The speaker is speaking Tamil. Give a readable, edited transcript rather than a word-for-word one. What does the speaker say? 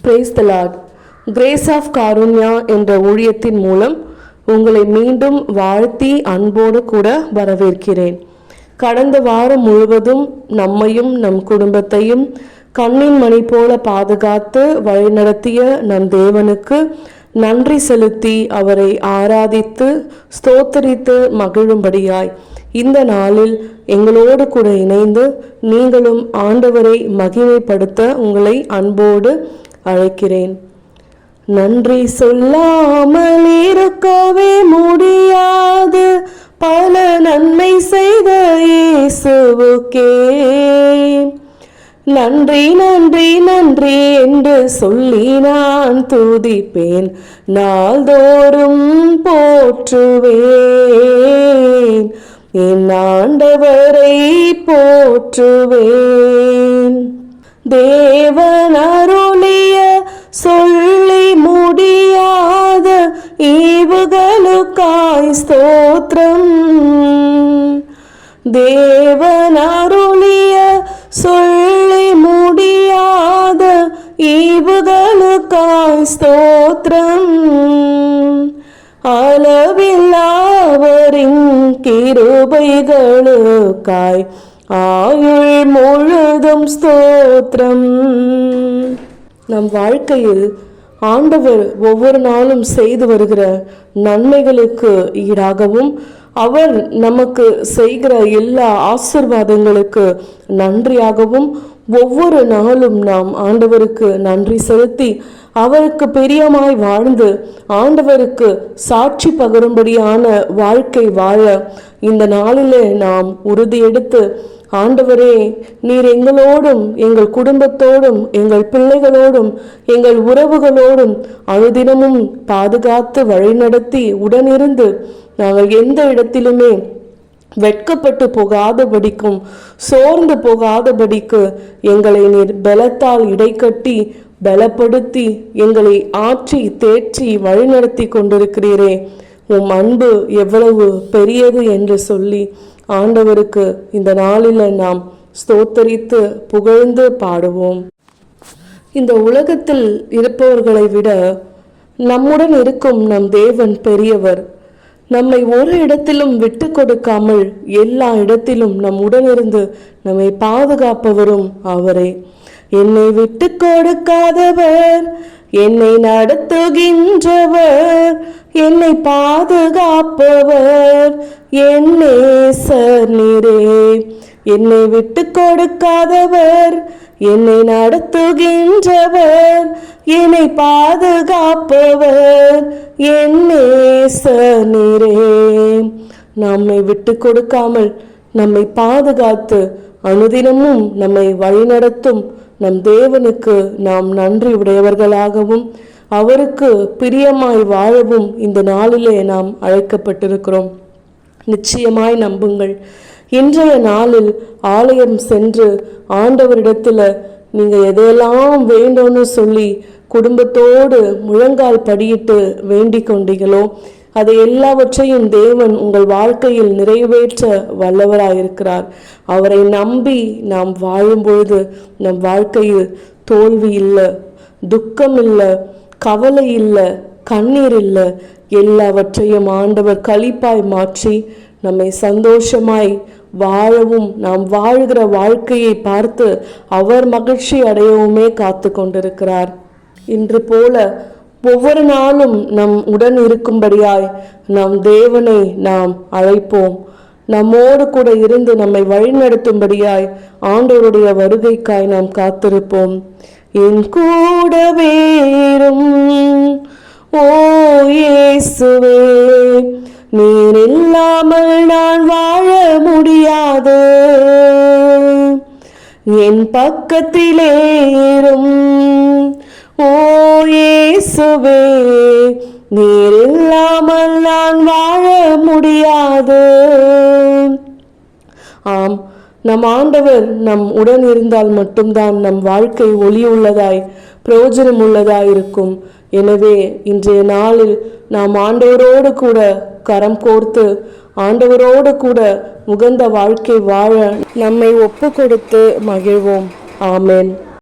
Price the lord. Grace of Karunya என்ற ஊழியத்தின் மூலம் உங்களை மீண்டும் வாழ்த்தி அன்போடு கூட வரவேற்கிறேன். கடந்த வாரம் முழுவதும் நம்மையும் நம் குடும்பத்தையும் கண்ணின் மணி போல பாதுகாத்து வழிநடத்திய நம் தேவனுக்கு நன்றி செலுத்தி அவரை ஆராதித்து ஸ்தோத்தரித்து மகிழும்படியாய் இந்த நாளில் எங்களோடு கூட இணைந்து நீங்களும் ஆண்டவரை மகிமைப்படுத்த உங்களை அன்போடு அழைக்கிறேன். நன்றி சொல்லாமல் இருக்கவே முடியாது, பல நன்மை செய்த இயேசுவுக்கே நன்றி நன்றி நன்றி என்று சொல்லி நான் துதிப்பேன், நாள்தோறும் போற்றுவேன், என் ஆண்டவரை போற்றுவேன். தேவன் அருளிய சொல்லி முடியாத ஈவுகளுக்காய் ஸ்தோத்திரம். தேவன் அருளிய சொல்லி முடியாத ஈவுகளுக்காய் ஸ்தோத்திரம். அளவில்லாவரின் கிருபைகளுக்காய் ஆயுள் முழுதும் ஸ்தோத்திரம். நம் வாழ்க்கையில் ஆண்டவர் ஒவ்வொரு நாளும் செய்து வருகிற நன்மைகளுக்கு ஈடாகவும் அவர் நமக்கு செய்கிற எல்லா ஆசீர்வாதங்களுக்கு நன்றியாகவும் ஒவ்வொரு நாளும் நாம் ஆண்டவருக்கு நன்றி செலுத்தி அவருக்கு பிரியமாய் வாழ்ந்து ஆண்டவருக்கு சாட்சி பகரும்படியான வாழ்க்கை வாழ இந்த நாளிலே நாம் உறுதியெடுத்து, ஆண்டவரே, நீர் எங்களோடும் எங்கள் குடும்பத்தோடும் எங்கள் பிள்ளைகளோடும் எங்கள் உறவுகளோடும் அனுதினமும் பாதுகாத்து வழிநடத்தி உடனிருந்து நாங்கள் எந்த இடத்திலுமே வெட்கப்பட்டு போகாதபடிக்கும் சோர்ந்து போகாதபடிக்கு எங்களை நீர் பலத்தால் இடைக்கட்டி பலப்படுத்தி எங்களை ஆற்றி தேற்றி வழிநடத்தி கொண்டிருக்கிறீரே, உம் அன்பு எவ்வளவு பெரியது என்று சொல்லி ஆண்டவருக்கு இந்த நாளில் நாம் ஸ்தோத்தரித்து புகழ்ந்து பாடுவோம். இந்த உலகத்தில் இருப்பவர்களை விட நம்முடன் இருக்கும் நம் தேவன் பெரியவர். நம்மை ஒரு இடத்திலும் விட்டு கொடுக்காமல் எல்லா இடத்திலும் நம் உடனிருந்து நம்மை பாதுகாப்பவரும் அவரே. என்னை விட்டு கொடுக்காதவர், என்னை நடத்துகின்றவர், என்னை பாதுகாப்பவர் என் நேசர் நீரே. என்னை விட்டு கொடுக்காதவர், என்னை நடத்துகின்றவர், என்னை பாதுகாப்பவர் என் நேசர் நீரே. நம்மை விட்டு கொடுக்காமல் நம்மை பாதுகாத்து அனுதினமும் நம்மை வழிநடத்தும் நம் தேவனுக்கு நாம் நன்றி உடையவர்களாகவும் அவருக்கு பிரியமாய் வாழவும் இந்த நாளிலே நாம் அழைக்கப்பட்டிருக்கிறோம். நிச்சயமாய் நம்புங்கள், இன்றைய நாளில் ஆலயம் சென்று ஆண்டவரிடத்தில் நீங்கள் எதையெல்லாம் வேண்டும்னு சொல்லி குடும்பத்தோடு முழங்கால் படியிட்டு வேண்டிக் கொண்டீங்களோ அதை எல்லாவற்றையும் தேவன் உங்கள் வாழ்க்கையில் நிறைவேற்ற வல்லவராயிருக்கிறார். அவரை நம்பி நாம் வாழும் பொழுது நம் வாழ்க்கையில் தோல்வி இல்லை, துக்கம் இல்லை, கவலை இல்லை, கண்ணீர் இல்லை, எல்லாவற்றையும் ஆண்டவர் களிப்பாய் மாற்றி நம்மை சந்தோஷமாய் வாழவும் நாம் வாழ்கிற வாழ்க்கையை பார்த்து அவர் மகிழ்ச்சி அடையவுமே காத்து கொண்டிருக்கிறார். இன்று போல ஒவ்வொரு நாளும் நம் உடன் இருக்கும்படியாய் நம் தேவனை நாம் அழைப்போம். நம்மோடு கூட இருந்து நம்மை வழிநடத்தும்படியாய் ஆண்டவருடைய வருகைக்காய் நாம் காத்திருப்போம். என் கூடவே இரும் ஓ இயேசுவே, நீர் இல்லாமல் நான் வாழ முடியாது. என் பக்கத்திலே இரும் ஓ இயேசுவே, நீர் இல்லாமல் நான் வாழ முடியாது. ஆம், நம் ஆண்டவர் நம் உடன் இருந்தால் மட்டும்தான் நம் வாழ்க்கை ஒளி உள்ளதாய் பிரயோஜனம் உள்ளதாய் இருக்கும். எனவே இன்றைய நாளில் நாம் ஆண்டவரோடு கூட கரம் கோர்த்து ஆண்டவரோடு கூட உகந்த வாழ்க்கை வாழ நம்மை ஒப்பு கொடுத்து மகிழ்வோம். ஆமென்.